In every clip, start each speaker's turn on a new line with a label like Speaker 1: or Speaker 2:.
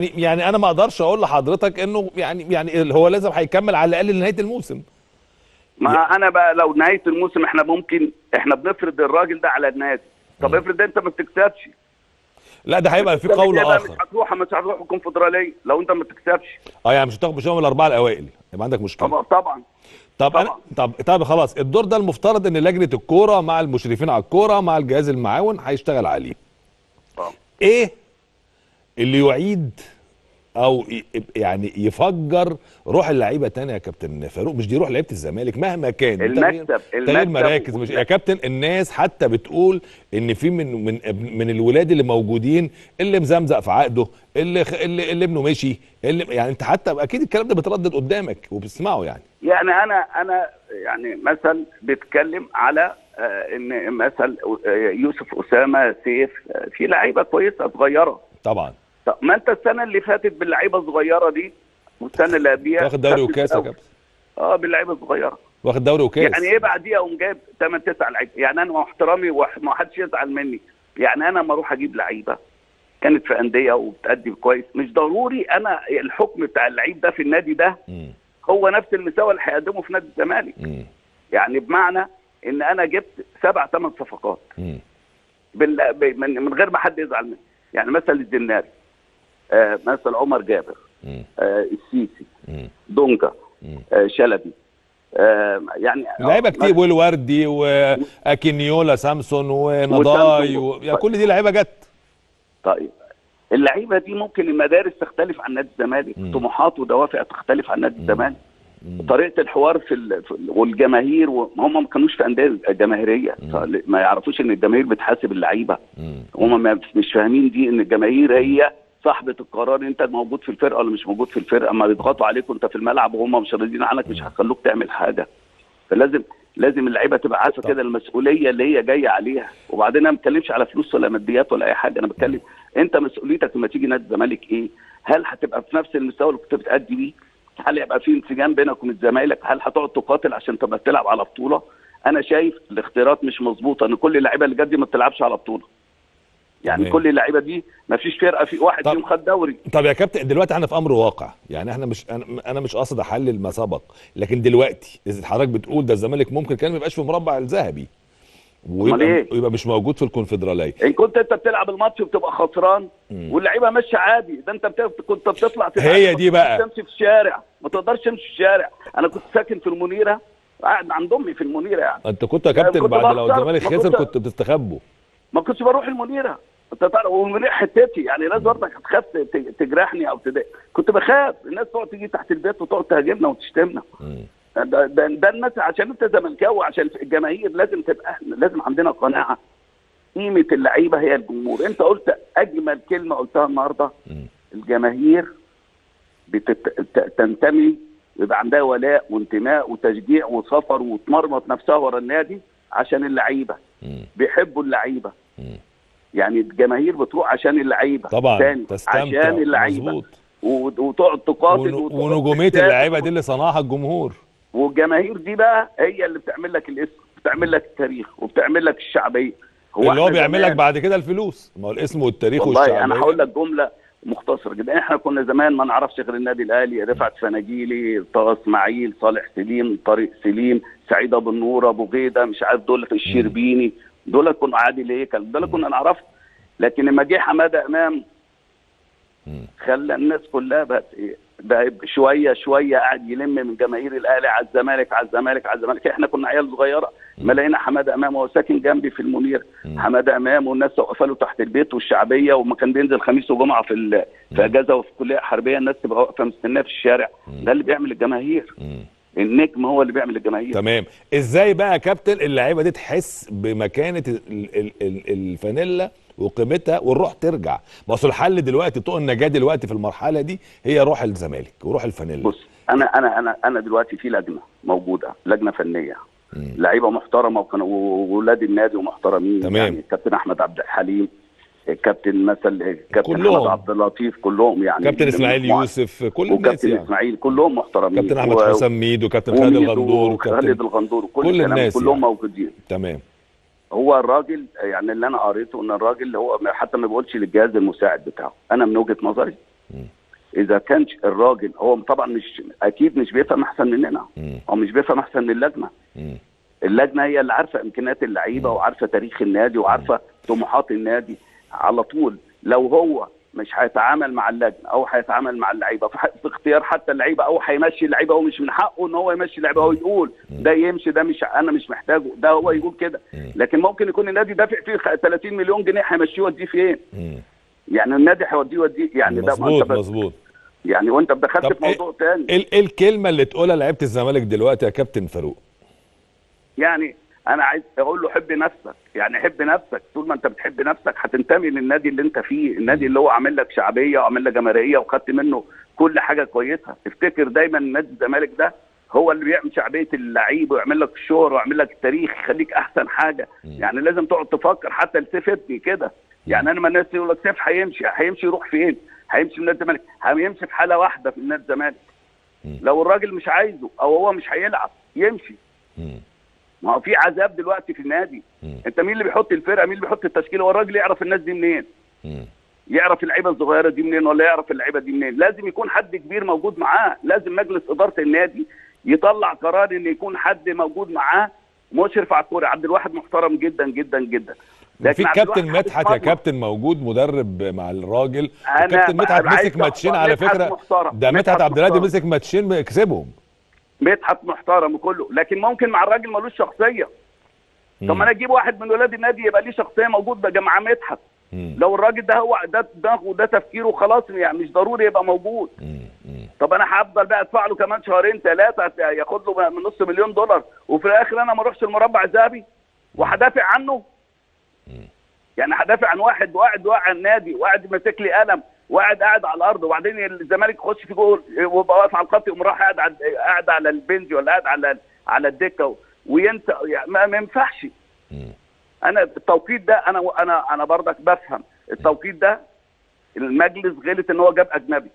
Speaker 1: يعني انا ما اقدرش اقول لحضرتك انه يعني هو لازم هيكمل على الاقل لنهايه الموسم.
Speaker 2: ما انا بقى لو نهايه الموسم احنا بنفرض الراجل ده على النادي. طب افرض انت ما بتكسبش،
Speaker 1: لا ده هيبقى في قول
Speaker 2: مش
Speaker 1: اخر.
Speaker 2: هتروح الكونفدراليه لو انت ما بتكسبش.
Speaker 1: يعني مش هتاخد من الاربعه الاوائل، يبقى عندك مشكله.
Speaker 2: طبعا.
Speaker 1: طب انا
Speaker 2: طبعا.
Speaker 1: طب خلاص، الدور ده المفترض ان لجنه الكوره مع المشرفين على الكوره مع الجهاز المعاون هيشتغل عليه.
Speaker 2: طبعا.
Speaker 1: ايه اللي يعيد او يعني يفجر روح اللعيبه تاني يا كابتن فاروق؟ مش دي روح لعيبه الزمالك مهما كان تغيير مراكز. مش يا كابتن، الناس حتى بتقول ان في من الولاد اللي موجودين اللي مزمزق في عقده، اللي ابنه مشي، اللي يعني انت حتى اكيد الكلام ده بيتردد قدامك وبتسمعه يعني.
Speaker 2: يعني انا يعني مثلا بتكلم على ان مثلا يوسف اسامه سيف، في لعيبه كويسه صغيره.
Speaker 1: طبعا.
Speaker 2: طب ما انت السنه اللي فاتت باللعيبه الصغيره دي والسنه اللي قبليها
Speaker 1: واخد دوري وكاس يا كابتن.
Speaker 2: باللعيبه الصغيره.
Speaker 1: واخد دوري وكاس.
Speaker 2: يعني ايه بعديها قوم جايب 8 9 لعيبه؟ يعني انا مع احترامي وما حدش يزعل مني، يعني انا لما اروح اجيب لعيبه كانت في انديه وبتأدي كويس، مش ضروري انا الحكم بتاع اللعيب ده في النادي ده هو نفس المستوى اللي هيقدمه في نادي الزمالك. يعني بمعنى ان انا جبت 7 8 صفقات من غير ما حد يزعل مني. يعني مثلا الزناري، مثلا عمر جابر، السيسي، دونجا، شلبي، يعني
Speaker 1: لعيبه كتير، والوردي واكينيولا سامسون ونضاي يعني كل دي لعيبه جت.
Speaker 2: طيب اللعيبه دي ممكن المدارس تختلف عن نادي الزمالك، طموحات ودوافع تختلف عن نادي الزمالك، طريقه الحوار والجماهير، وهم ما كانوش في انديه جماهيريه، ما يعرفوش ان الجماهير بتحاسب اللعيبه. هم مش فاهمين دي، ان الجماهير هي صاحبه القرار، انت موجود في الفرقه ولا مش موجود في الفرقه. اما بيضغطوا عليك وانت في الملعب وهم مش راضيين عنك مش هيخلوك تعمل حاجه. فلازم اللعيبه تبقى عارفه كده المسؤوليه اللي هي جايه عليها. وبعدين انا ما بتكلمش على فلوس ولا ماديات ولا اي حاجه، انا بتكلم انت مسؤوليتك لما تيجي نادي الزمالك ايه؟ هل هتبقى في نفس المستوى اللي كنت بتأدي بيه؟ هل يبقى في انسجام بينك وبين زمايلك؟ هل هتقعد تقاتل عشان تبقى تلعب على بطوله؟ انا شايف الاختيارات مش مظبوطه، ان كل اللعيبه اللي جت دي ما بتلعبش على بطوله. يعني كل اللعيبه دي ما فيش فرقه في واحد فيهم خد دوري.
Speaker 1: طب يا كابتن، دلوقتي احنا في امر واقع، يعني احنا مش انا مش قاصد احلل ما سبق، لكن دلوقتي اذا حضرتك بتقول ده الزمالك ممكن كان ما يبقاش في المربع الذهبي ويبقى مش موجود في الكونفدراليه.
Speaker 2: ان كنت انت بتلعب الماتش وبتبقى خسران واللعيبه ماشيه عادي، ده انت كنت بتطلع
Speaker 1: هي دي بقى
Speaker 2: تمشي في الشارع، ما تقدرش تمشي في الشارع. انا كنت ساكن في المنيره، قاعد عند امي في المنيره. يعني
Speaker 1: انت كنت يا كابتن بعد لو الزمالك خسر كنت بتستخبوا؟
Speaker 2: ما كنتش بروح المنيره، انت تعرف، والمنيره حتتي، يعني الناس برضك هتخاف تجرحني او كنت بخاف الناس تقعد تيجي تحت البيت وتقعد تهاجمنا وتشتمنا. ده الناس عشان انت زملكاوي، عشان الجماهير لازم عندنا قناعه قيمه اللعيبه هي الجمهور. انت قلت اجمل كلمه قلتها النهارده، الجماهير تنتمي، يبقى عندها ولاء وانتماء وتشجيع وسفر وتمرمط نفسها ورا النادي عشان اللعيبه، بيحبوا اللعيبه. يعني الجماهير بتروح عشان اللعيبه
Speaker 1: طبعا،
Speaker 2: عشان اللعيبه وتقعد تقاتل
Speaker 1: ونجوميه اللعيبه دي اللي صنعها الجمهور.
Speaker 2: والجماهير دي بقى هي اللي بتعمل لك الاسم، بتعمل لك التاريخ، وبتعمل لك الشعبيه.
Speaker 1: اللي هو بيعمل لك بعد كده الفلوس، ما هو الاسم والتاريخ
Speaker 2: والله
Speaker 1: والشعبيه.
Speaker 2: انا هقول لك جمله مختصره جدا، احنا كنا زمان ما نعرفش غير النادي الاهلي، رفعت فناجيلي، طه اسماعيل، صالح سليم، طارق سليم، سعيد ابو النور، ابو غيده، مش عارف دول في الشربيني، دول كنا عادل هيكل، دول كنا نعرفهم. لكن لما جه حماده امام خلى الناس كلها بقى شويه شويه قاعد يلم من جماهير الاهلي على الزمالك على الزمالك على الزمالك. احنا كنا عيال صغيره، ما لقينا حماده امام وهو ساكن جنبي في المنير، حماده امام والناس واقفه له تحت البيت والشعبيه، وما كان بينزل خميس وجمعه في اجازه وفي كليه حربيه الناس تبقى واقفه مستناه في الشارع. ده اللي بيعمل الجماهير. النجم هو اللي بيعمل الجماهير.
Speaker 1: تمام. ازاي بقى يا كابتن اللعيبه دي تحس بمكانه الفانيلا وقيمتها والروح ترجع؟ ما اصل الحل دلوقتي، طوق النجاه دلوقتي في المرحله دي هي روح الزمالك وروح الفانيلا.
Speaker 2: بص، انا دلوقتي في لجنه موجوده، لجنه فنيه، لعيبه محترمه وولاد النادي ومحترمين.
Speaker 1: تمام.
Speaker 2: يعني الكابتن احمد عبد الحليم، الكابتن الكابتن حمد عبد اللطيف، كلهم يعني،
Speaker 1: كابتن اسماعيل يوسف، كل الناس يعني،
Speaker 2: اسماعيل كلهم محترمين،
Speaker 1: كابتن احمد حسام ميدو، كابتن خالد الغندور،
Speaker 2: خالد الغندور، كل الناس كلهم يعني موجودين.
Speaker 1: تمام.
Speaker 2: هو الراجل يعني اللي انا قريته ان الراجل هو حتى ما بيقولش للجهاز المساعد بتاعه، انا من وجهه نظري اذا كانش الراجل هو طبعا مش اكيد مش بيفهم احسن مننا، هو مش بيفهم احسن من اللجنه. اللجنه هي اللي عارفه امكانيات اللعيبه وعارفه تاريخ النادي وعارفه طموحات النادي على طول. لو هو مش هيتعامل مع اللجنه او هيتعامل مع اللعيبه في اختيار حتى اللعيبه، او هيمشي اللعيبه، هو مش من حقه ان هو يمشي اللعيبه، هو يقول ده يمشي، ده مش انا مش محتاجه، ده هو يقول كده. لكن ممكن يكون النادي دافع فيه 30 مليون جنيه، هيمشيه يوديه فين؟ يعني النادي هيوديه يعني
Speaker 1: مظبوط مظبوط.
Speaker 2: يعني وانت دخلت في موضوع تاني.
Speaker 1: ايه الكلمه اللي تقولها لعيبه الزمالك دلوقتي يا كابتن فاروق؟
Speaker 2: يعني انا عايز اقول له حب نفسك، يعني حب نفسك. طول ما انت بتحب نفسك هتنتمي للنادي اللي انت فيه، النادي اللي هو عامل لك شعبيه وعامل لك جماهيريه وخدت منه كل حاجه كويسه. افتكر دايما نادي الزمالك ده هو اللي بيعمل شعبيه اللعيب ويعمل لك الشهره ويعمل لك التاريخ، يخليك احسن حاجه. يعني لازم تقعد تفكر حتى لسيف ابني كده. يعني انا ما الناس يقول لك سيف هيمشي يروح فين؟ هيمشي من نادي الزمالك، هيمشي في حاله واحده في نادي الزمالك. لو الراجل مش عايزه او هو مش هيلعب يمشي. ما هو في عذاب دلوقتي في النادي. انت مين اللي بيحط الفرقه؟ مين اللي بيحط التشكيله؟ هو الراجل يعرف الناس دي منين؟ يعرف اللعيبه الصغيره دي منين ولا يعرف اللعيبه دي منين؟ لازم يكون حد كبير موجود معاه. لازم مجلس اداره النادي يطلع قرار ان يكون حد موجود معاه مشرف على الكوره. عبد الواحد محترم جدا جدا جدا.
Speaker 1: لكن في كابتن مدحت يا كابتن موجود مدرب مع الراجل. كابتن مدحت مسك ماتشين على فكره. ده مدحت عبد الهادي مسك ماتشين كسبهم.
Speaker 2: مدحت محترم وكله، لكن ممكن مع الراجل ملوش شخصيه. طب ما انا اجيب واحد من ولاد النادي يبقى ليه شخصيه موجود بقى مع مدحت. لو الراجل ده هو ده تفكيره خلاص، يعني مش ضروري يبقى موجود. طب انا هفضل بقى ادفع له كمان شهرين ثلاثه ياخد له من نص مليون دولار، وفي الاخر انا ما اروحش المربع الذهبي وهدافع عنه؟ يعني هدافع عن واحد وقاعد واقع النادي وقاعد ماسك لي قلم وقاعد على الارض، وبعدين الزمالك يخش في جول ويبقى واقف على الخط يقوم راح قاعد على البنج ولا قاعد على الدكه وينسى. يعني ما ينفعش. انا التوقيت ده انا برضك بفهم التوقيت ده. المجلس غلط ان هو جاب اجنبي.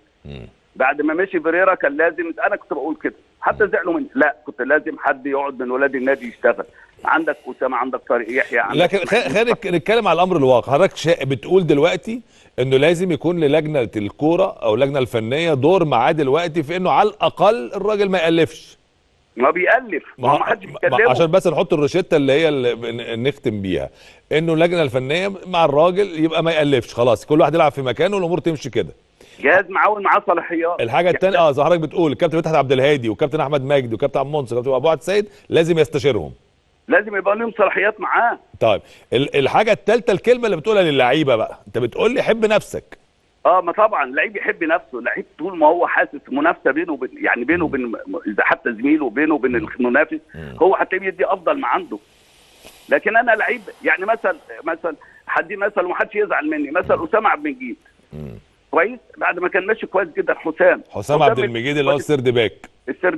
Speaker 2: بعد ما مشي فيريرا كان لازم، انا كنت بقول كده حتى زعلوا مني، لا كنت لازم حد يقعد من ولاد النادي يشتغل. عندك اسامه، عندك طارق يحيى، عندك.
Speaker 1: لكن خلينا نتكلم على الامر الواقع. حضرتك بتقول دلوقتي انه لازم يكون للجنه الكوره او اللجنه الفنيه دور معاه دلوقتي في انه على الاقل الراجل ما يالفش.
Speaker 2: ما بيألف، ما حدش بيكلمه.
Speaker 1: عشان بس نحط الروشته اللي هي اللي نختم بيها، انه اللجنه الفنيه مع الراجل يبقى ما يالفش، خلاص كل واحد يلعب في مكانه والامور تمشي كده.
Speaker 2: جهاز معاون معاه صلاحيات.
Speaker 1: الحاجه الثانيه زي حضرتك بتقول الكابتن مدحت عبد الهادي وكابتن احمد مجدي وكابتن عبد المنصف وكابتن ابو عبد السيد لازم يستشيرهم،
Speaker 2: لازم يبقى لهم صلاحيات معاه.
Speaker 1: طيب الحاجه الثالثه الكلمه اللي بتقولها للعيبه بقى، انت بتقول لي حب نفسك.
Speaker 2: ما طبعا اللعيب يحب نفسه. اللعيب طول ما هو حاسس منافسه بينه وبين، يعني بينه وبين اذا حتى زميله وبينه وبين المنافس، هو هتلاقيه يدي افضل ما عنده. لكن انا لعيب يعني مثلا حد مثلا وما حدش يزعل مني، مثلا اسامه عبد المجيد كويس بعد ما كان ماشي كويس جدا.
Speaker 1: حسام عبد المجيد اللي هو السرد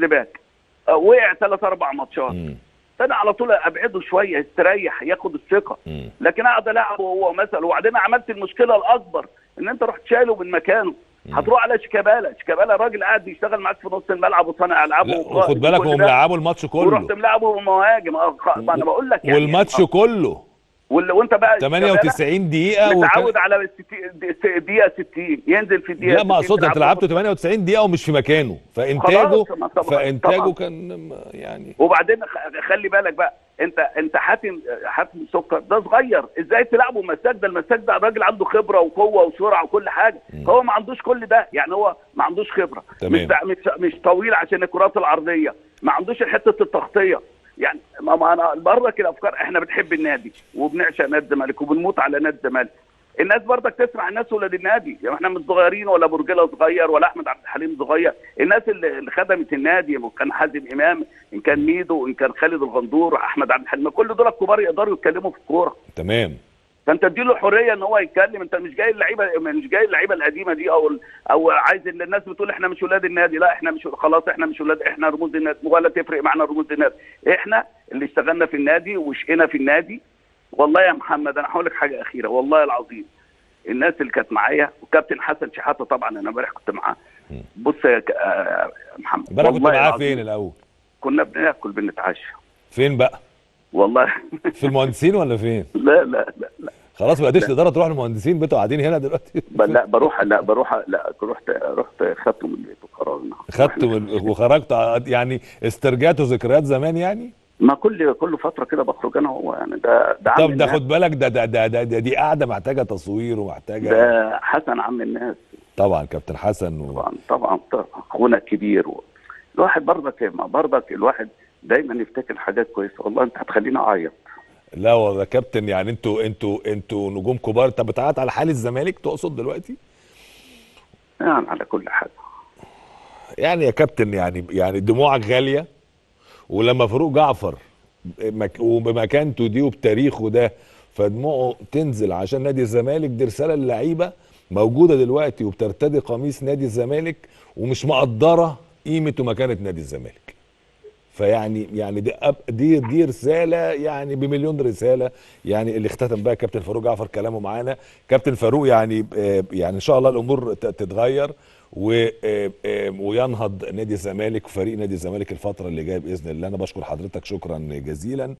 Speaker 1: باك
Speaker 2: وقع 3-4 ماتشات. فانا على طول ابعده شويه يستريح ياخد الثقه. لكن اقعد العبه وهو مثلا، وبعدين عملت المشكله الاكبر ان انت رحت شايله من مكانه. هتروح على شيكابالا الراجل قاعد بيشتغل معاك في نص الملعب وصانع العابه،
Speaker 1: وخد بالك هم لعبوا الماتش كله
Speaker 2: ورحت ملعبه مهاجم. ما انا بقول لك
Speaker 1: يعني والماتش كله
Speaker 2: وانت بقى
Speaker 1: 98 دقيقه
Speaker 2: متعود على دقيقه 60 ينزل في الدقيقه.
Speaker 1: لا ما اقصد انت لعبته 98 دقيقه ومش في مكانه، فانتاجه كان يعني.
Speaker 2: وبعدين خلي بالك بقى، انت حاتم سكر ده صغير، ازاي تلعبه مساك؟ ده المساك ده الراجل عنده خبره وقوه وسرعه وكل حاجه. هو ما عندوش كل ده، يعني هو ما عندوش خبره. مش طويل عشان الكرات العرضيه، ما عندوش حته التغطيه. يعني ما انا برضك الافكار، احنا بنحب النادي وبنعشق نادي الزمالك وبنموت على نادي الزمالك. الناس برضك تسمع الناس ولاد النادي، يعني احنا مش صغيرين ولا برجله صغير ولا احمد عبد الحليم صغير. الناس اللي خدمت النادي، كان حازم امام، ان كان ميدو، ان كان خالد الغندور، احمد عبد الحليم، كل دول الكبار يقدروا يتكلموا في الكوره.
Speaker 1: تمام.
Speaker 2: فانت اديله حريه ان هو يتكلم. انت مش جاي اللعيبه القديمه دي او عايز الناس بتقول احنا مش ولاد النادي. لا احنا مش، خلاص احنا مش ولاد، احنا رموز النادي ولا تفرق معنا رموز النادي. احنا اللي اشتغلنا في النادي وشقنا في النادي. والله يا محمد انا هقول لك حاجه اخيره والله العظيم، الناس اللي كانت معايا وكابتن حسن شحاته طبعا انا امبارح كنت معاه. بص يا محمد،
Speaker 1: امبارح كنت معاه فين الاول؟
Speaker 2: كنا بناكل بنتعشى.
Speaker 1: فين بقى؟
Speaker 2: والله
Speaker 1: في المهندسين ولا فين؟
Speaker 2: لا لا لا لا
Speaker 1: خلاص ما بقتش الاداره تروح للمهندسين بتوع قاعدين هنا دلوقتي.
Speaker 2: رحت خدته من البيت وخرجنا.
Speaker 1: وخرجت يعني استرجعتوا ذكريات زمان يعني؟
Speaker 2: ما كل فتره كده بخرج انا وهو يعني. ده عم
Speaker 1: طب ده خد بالك، دي قاعده محتاجه تصوير ومحتاجه.
Speaker 2: ده حسن عم الناس
Speaker 1: طبعا، كابتن حسن
Speaker 2: طبعا اخونا الكبير. الواحد برضك الواحد دايما يفتكر حاجات كويسه. والله انت هتخليني اعيط.
Speaker 1: لا والله يا كابتن، يعني انتوا نجوم كبار. طب بتعيط على حال الزمالك تقصد دلوقتي؟
Speaker 2: يعني على كل حاجه
Speaker 1: يعني يا كابتن، يعني دموعك غاليه. ولما فاروق جعفر وبمكانته دي وبتاريخه ده فدموعه تنزل عشان نادي الزمالك، دي رساله للعيبه موجوده دلوقتي وبترتدي قميص نادي الزمالك ومش مقدره قيمه ومكانه نادي الزمالك. فيعني دي رساله يعني بمليون رساله. يعني اللي اختتم بقى كابتن فاروق جعفر كلامه معانا. كابتن فاروق يعني ان شاء الله الامور تتغير وينهض نادي الزمالك وفريق نادي الزمالك الفتره اللي جايه باذن الله. انا بشكر حضرتك شكرا جزيلا.